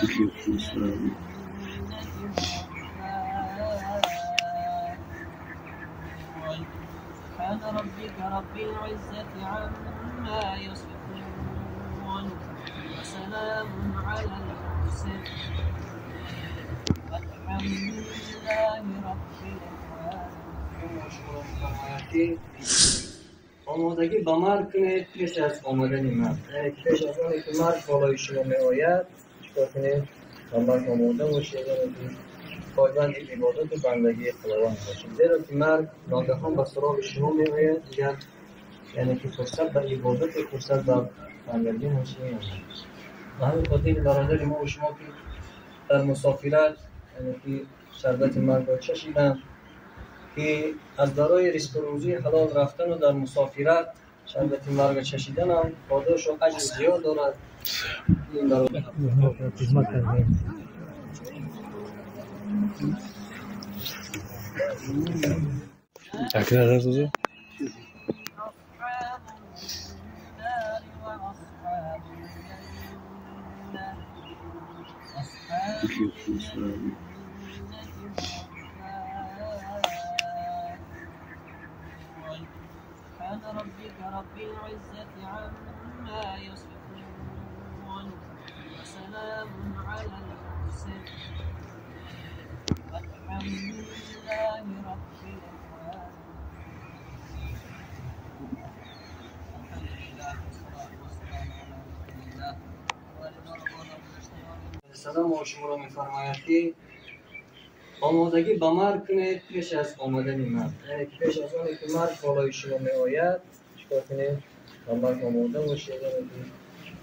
سبحان ربك رب العزة عما يصفون وسلام على المرسلين والحمد لله رب العالمین. آمادگی با مرگ کنید پیش از آمدن مرگ. یعنی پیش از آنی که مرگ بالای شما می آید چیکار کنید؟ با مرگ آماده باشید، یعنی پایبند عبادت و بندگی خداوند باشید. زیرا که مرگ ناگهان به سراغ شما می آید، دیگر یعنی که فرصت به عبادت و فرصت به بندگی نمیشه. به همین خاطر برادر ما و شما که در مسافرت یعنی که شربت مرگ را چشیدند، که از برای رزق و روزی حلال رفتن و در مسافرت شربت مرگ چشیدن هم پاداش و اجر زیاد دارد. این برای خدمت کردیم. تکرار روزی سبحان ربك رب العزة عما يصفون وسلام على المرسلين والحمد لله رب العالمين. سلام و شما را می‌فرماید که آمادگی با مرگ کنید پیش از آمدن مرگ. یعنی پیش از آنی که مرگ بالای شما می آید چیکار کنید؟ با مرگ آماده باشید، یعنی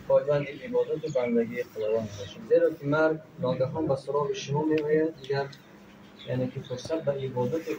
پایبند عبادت و بندگی خداوند باشید. زیرا که مرگ ناگهان به سراغ شما می آید، دیگر یعنی که فرصت به عبادت